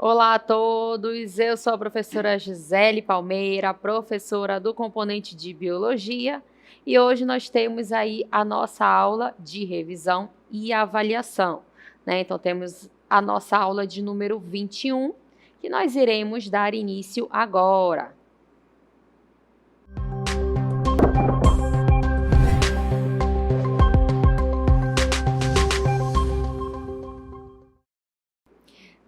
Olá a todos, eu sou a professora Gisele Palmeira, professora do componente de Biologia, e hoje nós temos aí a nossa aula de revisão e avaliação, né? Então temos a nossa aula de número 21, que nós iremos dar início agora.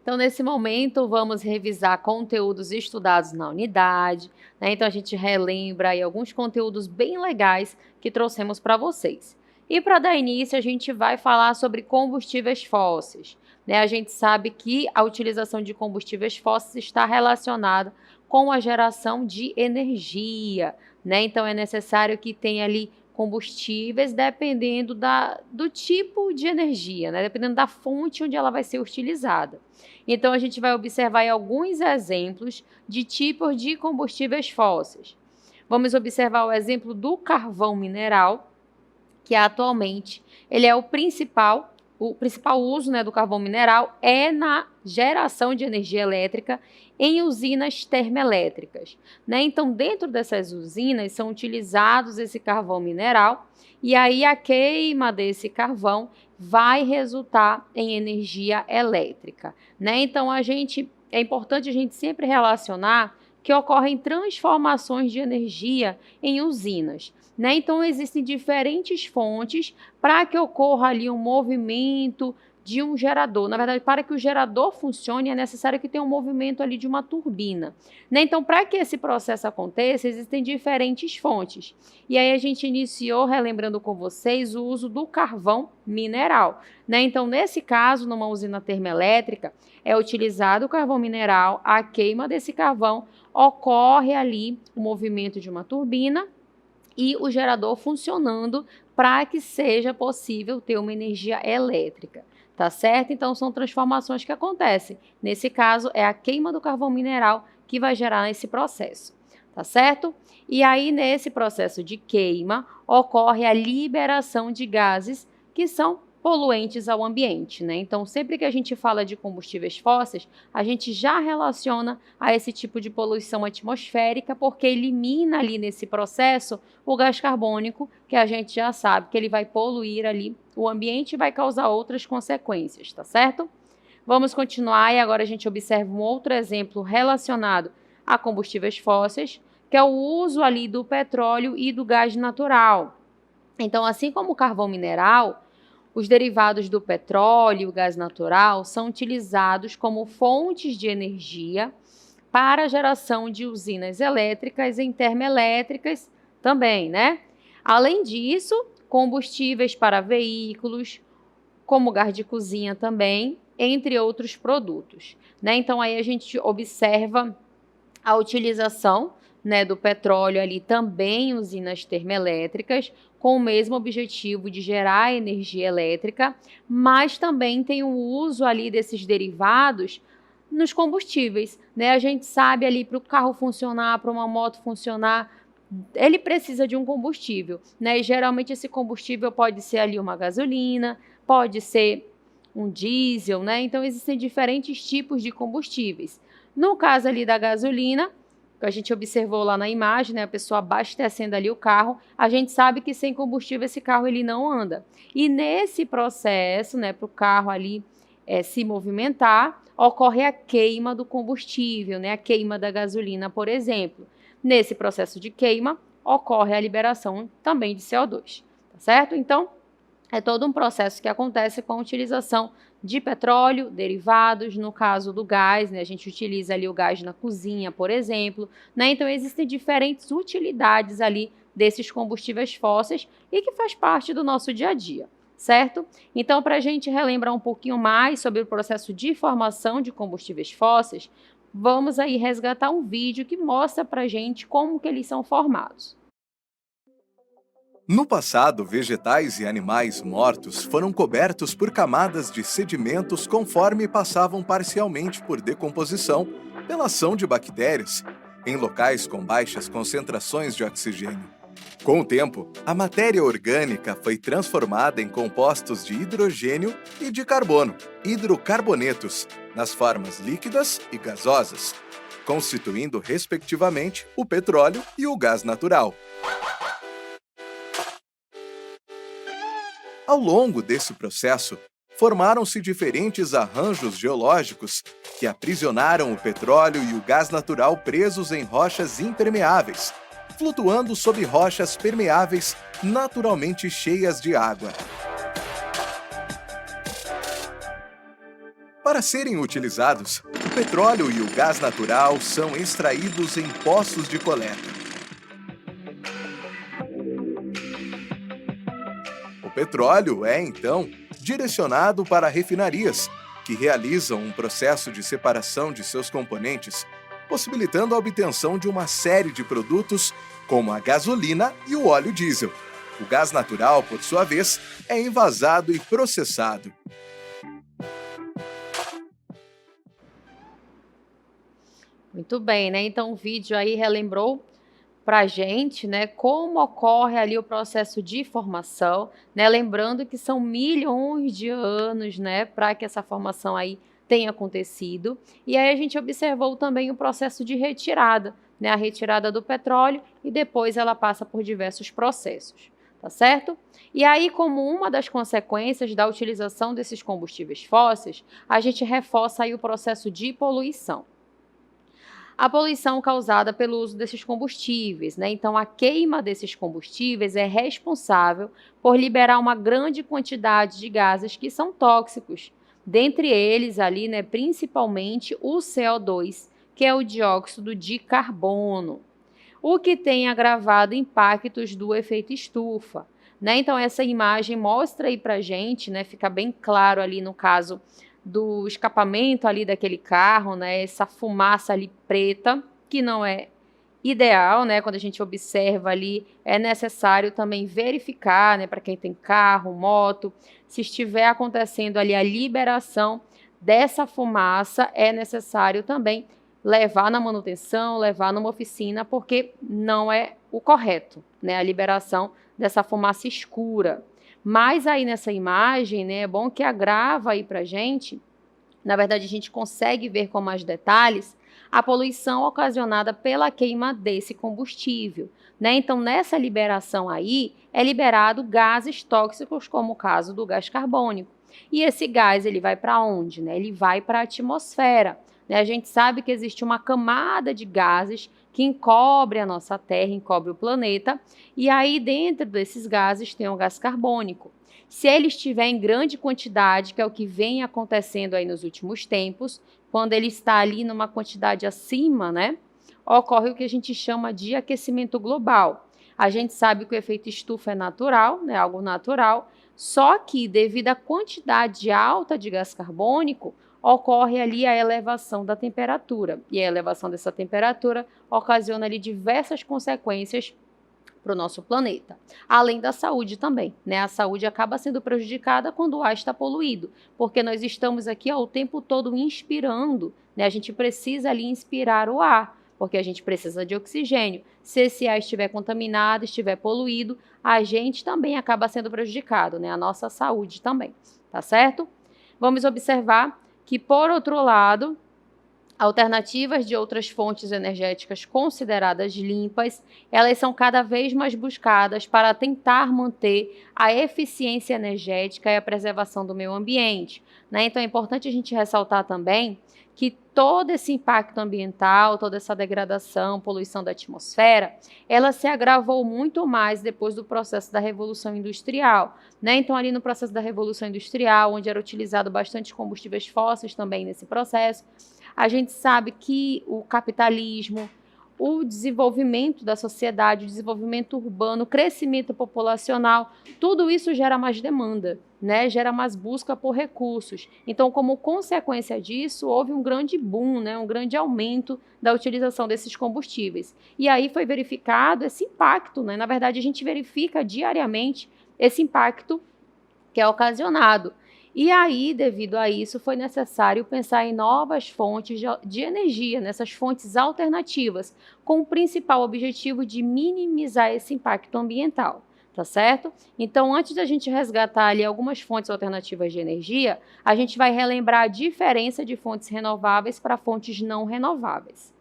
Então, nesse momento, vamos revisar conteúdos estudados na unidade, né? Então, a gente relembra aí alguns conteúdos bem legais que trouxemos para vocês. E para dar início, a gente vai falar sobre combustíveis fósseis, né? A gente sabe que a utilização de combustíveis fósseis está relacionada com a geração de energia, né? Então, é necessário que tenha ali combustíveis dependendo do tipo de energia, né? Dependendo da fonte onde ela vai ser utilizada. Então, a gente vai observar aí alguns exemplos de tipos de combustíveis fósseis. Vamos observar o exemplo do carvão mineral, que atualmente ele é o principal uso, né, do carvão mineral é na geração de energia elétrica em usinas termoelétricas, né? Então, dentro dessas usinas são utilizados esse carvão mineral e aí a queima desse carvão vai resultar em energia elétrica, né? Então, é importante a gente sempre relacionar que ocorrem transformações de energia em usinas, né? Então, existem diferentes fontes para que ocorra ali um movimento de um gerador. Na verdade, para que o gerador funcione, é necessário que tenha um movimento ali de uma turbina, né? Então, para que esse processo aconteça, existem diferentes fontes. E aí a gente iniciou, relembrando com vocês, o uso do carvão mineral, né? Então, nesse caso, numa usina termoelétrica, é utilizado o carvão mineral, a queima desse carvão, ocorre ali o movimento de uma turbina e o gerador funcionando para que seja possível ter uma energia elétrica, tá certo? Então, são transformações que acontecem. Nesse caso, é a queima do carvão mineral que vai gerar esse processo, tá certo? E aí, nesse processo de queima, ocorre a liberação de gases que são poluentes ao ambiente, né? Então, sempre que a gente fala de combustíveis fósseis, a gente já relaciona a esse tipo de poluição atmosférica, porque elimina ali nesse processo o gás carbônico, que a gente já sabe que ele vai poluir ali o ambiente e vai causar outras consequências, tá certo? Vamos continuar e agora a gente observa um outro exemplo relacionado a combustíveis fósseis, que é o uso ali do petróleo e do gás natural. Então, assim como o carvão mineral, os derivados do petróleo e o gás natural são utilizados como fontes de energia para a geração de usinas elétricas e termoelétricas também, né? Além disso, combustíveis para veículos, como gás de cozinha também, entre outros produtos, né? Então, aí a gente observa a utilização, né, do petróleo ali também em usinas termoelétricas, com o mesmo objetivo de gerar energia elétrica, mas também tem o uso ali desses derivados nos combustíveis, né? A gente sabe ali para o carro funcionar, para uma moto funcionar, ele precisa de um combustível, né? E geralmente esse combustível pode ser ali uma gasolina, pode ser um diesel, né? Então existem diferentes tipos de combustíveis. No caso ali da gasolina, que a gente observou lá na imagem, né, a pessoa abastecendo ali o carro, a gente sabe que sem combustível esse carro ele não anda. E nesse processo, né, para o carro ali se movimentar, ocorre a queima do combustível, né, a queima da gasolina, por exemplo. Nesse processo de queima, ocorre a liberação também de CO2, tá certo? Então, é todo um processo que acontece com a utilização de petróleo, derivados, no caso do gás, né? A gente utiliza ali o gás na cozinha, por exemplo, né? Então, existem diferentes utilidades ali desses combustíveis fósseis e que faz parte do nosso dia a dia, certo? Então, para a gente relembrar um pouquinho mais sobre o processo de formação de combustíveis fósseis, vamos aí resgatar um vídeo que mostra para a gente como que eles são formados. No passado, vegetais e animais mortos foram cobertos por camadas de sedimentos conforme passavam parcialmente por decomposição pela ação de bactérias em locais com baixas concentrações de oxigênio. Com o tempo, a matéria orgânica foi transformada em compostos de hidrogênio e de carbono, hidrocarbonetos, nas formas líquidas e gasosas, constituindo, respectivamente, o petróleo e o gás natural. Ao longo desse processo, formaram-se diferentes arranjos geológicos que aprisionaram o petróleo e o gás natural presos em rochas impermeáveis, flutuando sob rochas permeáveis naturalmente cheias de água. Para serem utilizados, o petróleo e o gás natural são extraídos em poços de coleta. O petróleo é, então, direcionado para refinarias, que realizam um processo de separação de seus componentes, possibilitando a obtenção de uma série de produtos, como a gasolina e o óleo diesel. O gás natural, por sua vez, é envasado e processado. Muito bem, né? Então o vídeo aí relembrou para a gente, né, como ocorre ali o processo de formação, né? Lembrando que são milhões de anos, né, para que essa formação aí tenha acontecido. E aí a gente observou também o processo de retirada, né? A retirada do petróleo e depois ela passa por diversos processos, tá certo? E aí, como uma das consequências da utilização desses combustíveis fósseis, a gente reforça aí o processo de poluição. A poluição causada pelo uso desses combustíveis, né? Então, a queima desses combustíveis é responsável por liberar uma grande quantidade de gases que são tóxicos. Dentre eles, ali, né, principalmente o CO2, que é o dióxido de carbono, o que tem agravado impactos do efeito estufa, né? Então, essa imagem mostra aí pra gente, né, fica bem claro ali no caso do escapamento ali daquele carro, né, essa fumaça ali preta, que não é ideal, né, quando a gente observa ali, é necessário também verificar, né, para quem tem carro, moto, se estiver acontecendo ali a liberação dessa fumaça, é necessário também levar na manutenção, levar numa oficina, porque não é o correto, né, a liberação dessa fumaça escura. Mas aí nessa imagem, né, é bom que agrava aí pra gente, na verdade a gente consegue ver com mais detalhes a poluição ocasionada pela queima desse combustível, né? Então nessa liberação aí é liberado gases tóxicos, como o caso do gás carbônico. E esse gás ele vai para onde, né? Ele vai para a atmosfera, né? A gente sabe que existe uma camada de gases que encobre a nossa Terra, encobre o planeta, e aí dentro desses gases tem o gás carbônico. Se ele estiver em grande quantidade, que é o que vem acontecendo aí nos últimos tempos, quando ele está ali numa quantidade acima, né, ocorre o que a gente chama de aquecimento global. A gente sabe que o efeito estufa é natural, né, algo natural, só que devido à quantidade alta de gás carbônico, ocorre ali a elevação da temperatura. E a elevação dessa temperatura ocasiona ali diversas consequências para o nosso planeta, além da saúde também, né? A saúde acaba sendo prejudicada quando o ar está poluído, porque nós estamos aqui o tempo todo inspirando, né? A gente precisa ali inspirar o ar, porque a gente precisa de oxigênio. Se esse ar estiver contaminado, estiver poluído, a gente também acaba sendo prejudicado, né? A nossa saúde também, tá certo? Vamos observar que, por outro lado, alternativas de outras fontes energéticas consideradas limpas, elas são cada vez mais buscadas para tentar manter a eficiência energética e a preservação do meio ambiente, né? Então é importante a gente ressaltar também que todo esse impacto ambiental, toda essa degradação, poluição da atmosfera, ela se agravou muito mais depois do processo da Revolução Industrial, né? Então ali no processo da Revolução Industrial, onde era utilizado bastante combustíveis fósseis também nesse processo, a gente sabe que o capitalismo, o desenvolvimento da sociedade, o desenvolvimento urbano, o crescimento populacional, tudo isso gera mais demanda, né? Gera mais busca por recursos. Então, como consequência disso, houve um grande boom, né? Um grande aumento da utilização desses combustíveis. E aí foi verificado esse impacto, né? Na verdade, a gente verifica diariamente esse impacto que é ocasionado. E aí, devido a isso, foi necessário pensar em novas fontes de energia, nessas fontes alternativas, com o principal objetivo de minimizar esse impacto ambiental, tá certo? Então, antes da gente resgatar ali algumas fontes alternativas de energia, a gente vai relembrar a diferença de fontes renováveis para fontes não renováveis.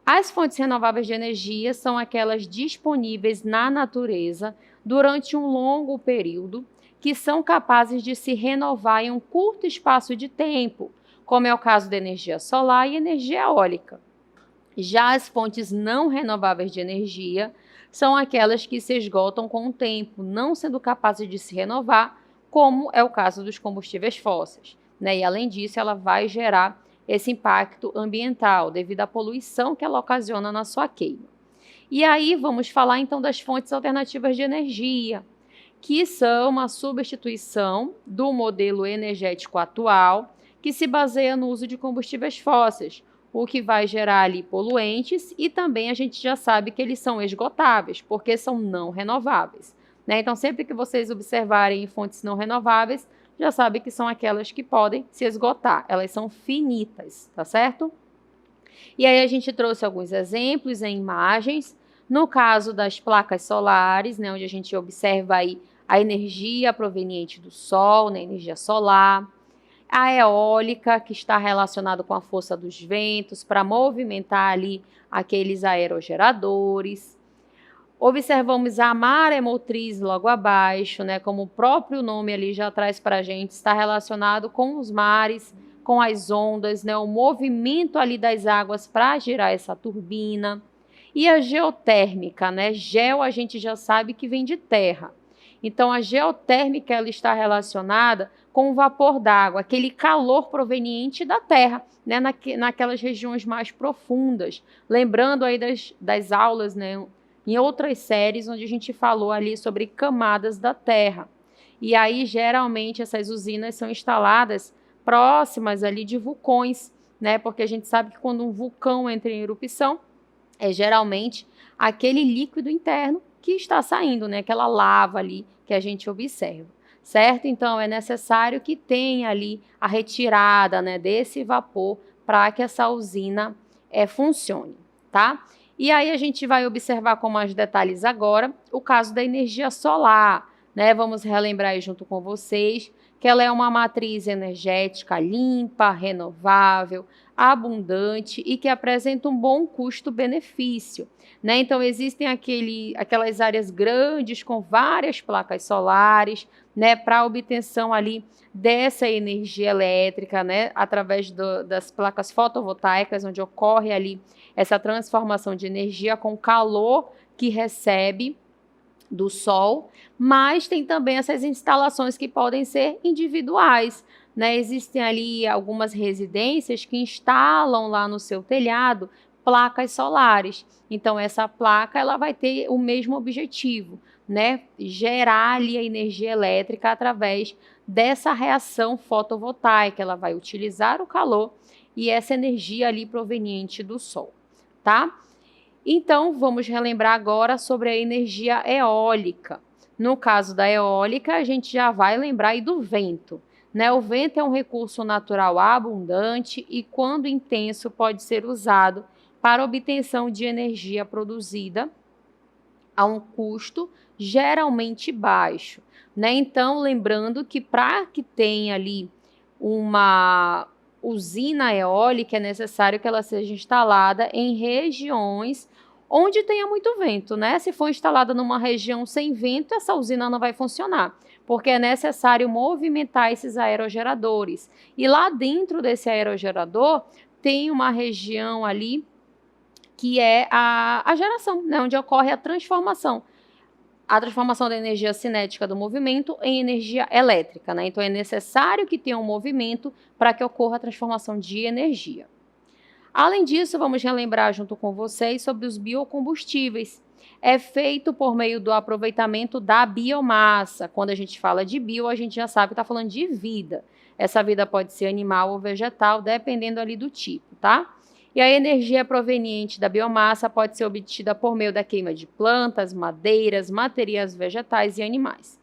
As fontes renováveis de energia são aquelas disponíveis na natureza durante um longo período, que são capazes de se renovar em um curto espaço de tempo, como é o caso da energia solar e energia eólica. Já as fontes não renováveis de energia são aquelas que se esgotam com o tempo, não sendo capazes de se renovar, como é o caso dos combustíveis fósseis, né? E além disso, ela vai gerar esse impacto ambiental devido à poluição que ela ocasiona na sua queima. E aí vamos falar então das fontes alternativas de energia, que são uma substituição do modelo energético atual, que se baseia no uso de combustíveis fósseis, o que vai gerar ali poluentes, e também a gente já sabe que eles são esgotáveis, porque são não renováveis, né? Então, sempre que vocês observarem fontes não renováveis, já sabe que são aquelas que podem se esgotar, elas são finitas, tá certo? E aí a gente trouxe alguns exemplos em imagens, no caso das placas solares, né, onde a gente observa aí a energia proveniente do sol, né, energia solar, a eólica, que está relacionada com a força dos ventos para movimentar ali aqueles aerogeradores. Observamos a maremotriz logo abaixo, né, como o próprio nome ali já traz para a gente, está relacionado com os mares, com as ondas, né, o movimento ali das águas para girar essa turbina. E a geotérmica, né, geo a gente já sabe que vem de terra. Então, a geotérmica ela está relacionada com o vapor d'água, aquele calor proveniente da terra, né, naquelas regiões mais profundas. Lembrando aí das aulas, né, em outras séries onde a gente falou ali sobre camadas da terra. E aí, geralmente, essas usinas são instaladas próximas ali de vulcões, né, porque a gente sabe que quando um vulcão entra em erupção, é geralmente aquele líquido interno que está saindo, né? Aquela lava ali que a gente observa, certo? Então, é necessário que tenha ali a retirada, né, desse vapor para que essa usina funcione, tá? E aí a gente vai observar com mais detalhes agora o caso da energia solar, né? Vamos relembrar aí junto com vocês que ela é uma matriz energética limpa, renovável, abundante e que apresenta um bom custo-benefício, né? Então, existem aquelas áreas grandes com várias placas solares, né, para obtenção ali dessa energia elétrica, né, através das placas fotovoltaicas, onde ocorre ali essa transformação de energia com calor que recebe do sol, mas tem também essas instalações que podem ser individuais, né? Existem ali algumas residências que instalam lá no seu telhado placas solares. Então, essa placa ela vai ter o mesmo objetivo, né? Gerar ali a energia elétrica através dessa reação fotovoltaica. Ela vai utilizar o calor e essa energia ali proveniente do sol, tá? Então, vamos relembrar agora sobre a energia eólica. No caso da eólica, a gente já vai lembrar aí do vento, né? O vento é um recurso natural abundante e, quando intenso, pode ser usado para obtenção de energia produzida a um custo geralmente baixo, né? Então, lembrando que para que tenha ali uma usina eólica, é necessário que ela seja instalada em regiões onde tenha muito vento, né? Se for instalada numa região sem vento, essa usina não vai funcionar, porque é necessário movimentar esses aerogeradores. E lá dentro desse aerogerador tem uma região ali que é a geração, né? Onde ocorre a transformação da energia cinética do movimento em energia elétrica, né? Então, é necessário que tenha um movimento para que ocorra a transformação de energia. Além disso, vamos relembrar junto com vocês sobre os biocombustíveis. É feito por meio do aproveitamento da biomassa. Quando a gente fala de bio, a gente já sabe que está falando de vida. Essa vida pode ser animal ou vegetal, dependendo ali do tipo, tá? E a energia proveniente da biomassa pode ser obtida por meio da queima de plantas, madeiras, materiais vegetais e animais.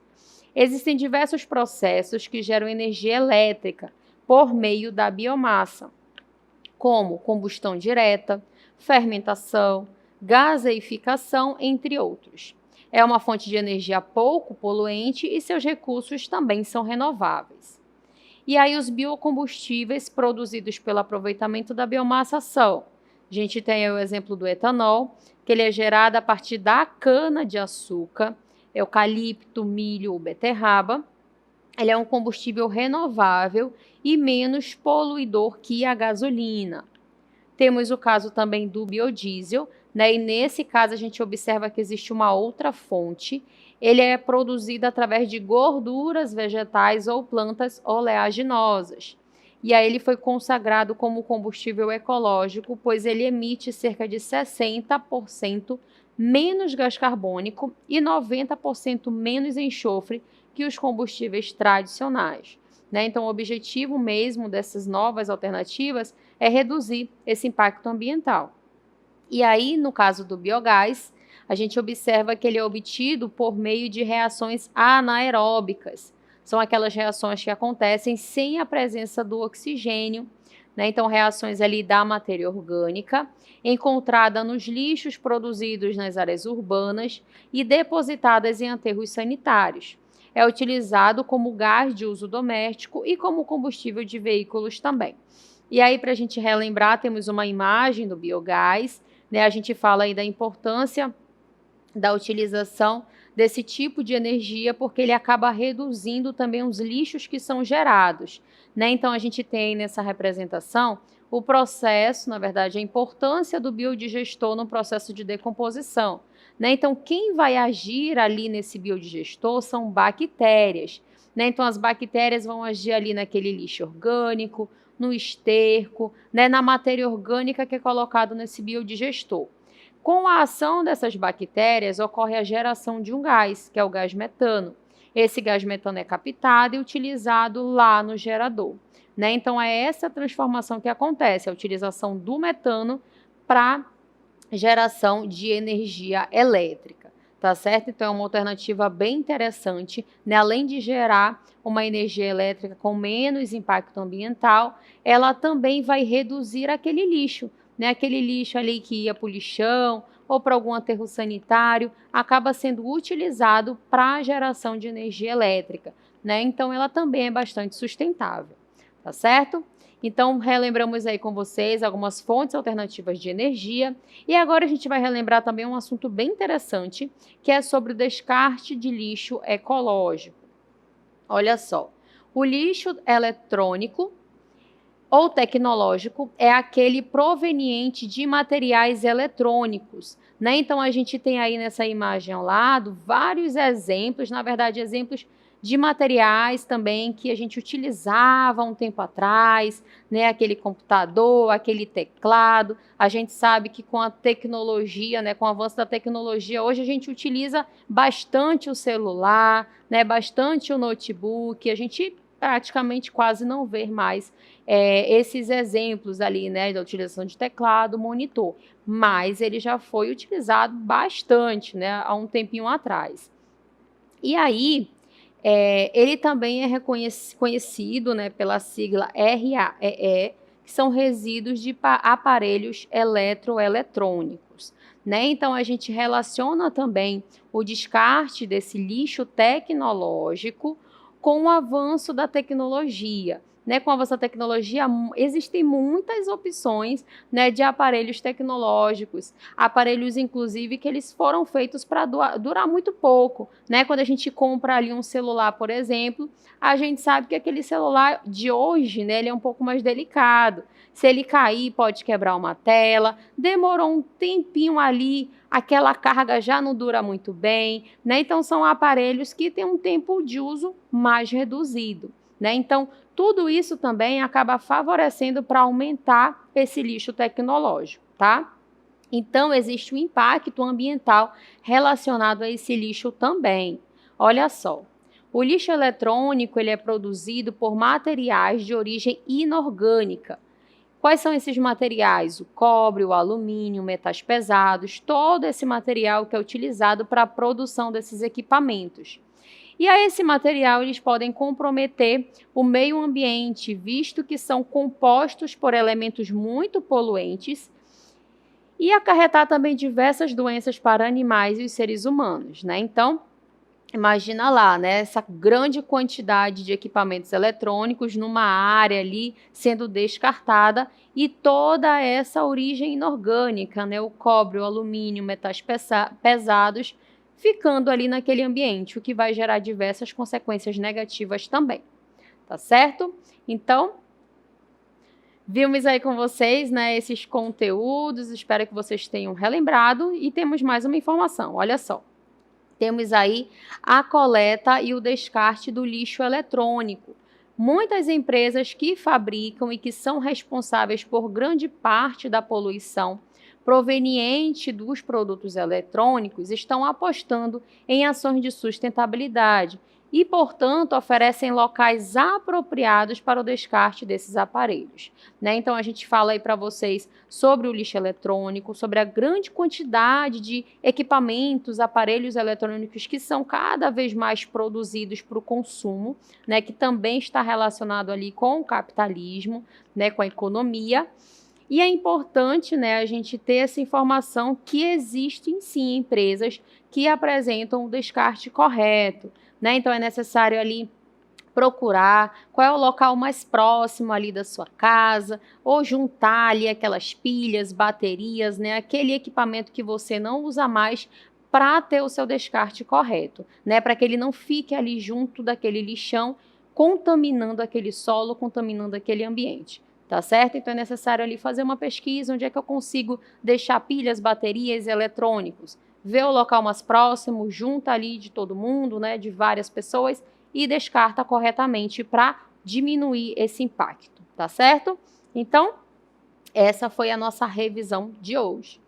Existem diversos processos que geram energia elétrica por meio da biomassa, como combustão direta, fermentação, gaseificação, entre outros. É uma fonte de energia pouco poluente e seus recursos também são renováveis. E aí os biocombustíveis produzidos pelo aproveitamento da biomassa são, a gente tem aí o exemplo do etanol, que ele é gerado a partir da cana-de-açúcar, eucalipto, milho ou beterraba. Ele é um combustível renovável e menos poluidor que a gasolina. Temos o caso também do biodiesel, né? E nesse caso a gente observa que existe uma outra fonte. Ele é produzido através de gorduras vegetais ou plantas oleaginosas. E aí ele foi consagrado como combustível ecológico, pois ele emite cerca de 60% menos gás carbônico e 90% menos enxofre que os combustíveis tradicionais, né? Então, o objetivo mesmo dessas novas alternativas é reduzir esse impacto ambiental. E aí, no caso do biogás, a gente observa que ele é obtido por meio de reações anaeróbicas. São aquelas reações que acontecem sem a presença do oxigênio, né? Então, reações ali da matéria orgânica, encontrada nos lixos produzidos nas áreas urbanas e depositadas em aterros sanitários. É utilizado como gás de uso doméstico e como combustível de veículos também. E aí, para a gente relembrar, temos uma imagem do biogás, né? A gente fala aí da importância da utilização desse tipo de energia, porque ele acaba reduzindo também os lixos que são gerados, né? Então, a gente tem nessa representação o processo, na verdade, a importância do biodigestor no processo de decomposição, né? Então, quem vai agir ali nesse biodigestor são bactérias, né? Então, as bactérias vão agir ali naquele lixo orgânico, no esterco, né? Na matéria orgânica que é colocado nesse biodigestor. Com a ação dessas bactérias, ocorre a geração de um gás, que é o gás metano. Esse gás metano é captado e utilizado lá no gerador, né? Então, é essa transformação que acontece, a utilização do metano para geração de energia elétrica, tá certo? Então, é uma alternativa bem interessante, né? Além de gerar uma energia elétrica com menos impacto ambiental, ela também vai reduzir aquele lixo, né? Aquele lixo ali que ia para o lixão ou para algum aterro sanitário, acaba sendo utilizado para a geração de energia elétrica, né? Então, ela também é bastante sustentável, tá certo? Então, relembramos aí com vocês algumas fontes alternativas de energia. E agora a gente vai relembrar também um assunto bem interessante, que é sobre o descarte de lixo ecológico. Olha só, o lixo eletrônico ou tecnológico é aquele proveniente de materiais eletrônicos, né? Então, a gente tem aí nessa imagem ao lado vários exemplos, na verdade, exemplos de materiais também que a gente utilizava um tempo atrás, né? Aquele computador, aquele teclado. A gente sabe que com a tecnologia, né? Com o avanço da tecnologia, hoje a gente utiliza bastante o celular, né? Bastante o notebook, a gente praticamente quase não vê mais esses exemplos ali, né, da utilização de teclado, monitor, mas ele já foi utilizado bastante, né, há um tempinho atrás. E aí, ele também é conhecido, né, pela sigla RAEE, que são resíduos de aparelhos eletroeletrônicos, né? Então, a gente relaciona também o descarte desse lixo tecnológico com o avanço da tecnologia, né? Com o avanço da tecnologia, existem muitas opções, né, de aparelhos tecnológicos, aparelhos, inclusive, que eles foram feitos para durar muito pouco, né? Quando a gente compra ali um celular, por exemplo, a gente sabe que aquele celular de hoje, né, ele é um pouco mais delicado. Se ele cair, pode quebrar uma tela, demorou um tempinho ali, aquela carga já não dura muito bem, né? Então, são aparelhos que têm um tempo de uso mais reduzido, né? Então, tudo isso também acaba favorecendo para aumentar esse lixo tecnológico, tá? Então, existe um impacto ambiental relacionado a esse lixo também. Olha só, o lixo eletrônico ele é produzido por materiais de origem inorgânica. Quais são esses materiais? O cobre, o alumínio, metais pesados, todo esse material que é utilizado para a produção desses equipamentos. E a esse material eles podem comprometer o meio ambiente, visto que são compostos por elementos muito poluentes e acarretar também diversas doenças para animais e os seres humanos, né? Então, imagina lá, né, essa grande quantidade de equipamentos eletrônicos numa área ali sendo descartada e toda essa origem inorgânica, né, o cobre, o alumínio, metais pesados, ficando ali naquele ambiente, o que vai gerar diversas consequências negativas também, tá certo? Então, vimos aí com vocês, né, esses conteúdos, espero que vocês tenham relembrado e temos mais uma informação, olha só. Temos aí a coleta e o descarte do lixo eletrônico. Muitas empresas que fabricam e que são responsáveis por grande parte da poluição proveniente dos produtos eletrônicos estão apostando em ações de sustentabilidade e, portanto, oferecem locais apropriados para o descarte desses aparelhos, né? Então, a gente fala aí para vocês sobre o lixo eletrônico, sobre a grande quantidade de equipamentos, aparelhos eletrônicos que são cada vez mais produzidos para o consumo, né? Que também está relacionado ali com o capitalismo, né? Com a economia. E é importante, né, a gente ter essa informação que existem sim empresas que apresentam o descarte correto, né? Então é necessário ali procurar qual é o local mais próximo ali da sua casa, ou juntar ali aquelas pilhas, baterias, né, aquele equipamento que você não usa mais para ter o seu descarte correto, né, para que ele não fique ali junto daquele lixão, contaminando aquele solo, contaminando aquele ambiente. Tá certo? Então é necessário ali fazer uma pesquisa, onde é que eu consigo deixar pilhas, baterias e eletrônicos. Ver o local mais próximo, junta ali de todo mundo, né, de várias pessoas e descarta corretamente para diminuir esse impacto, tá certo? Então, essa foi a nossa revisão de hoje.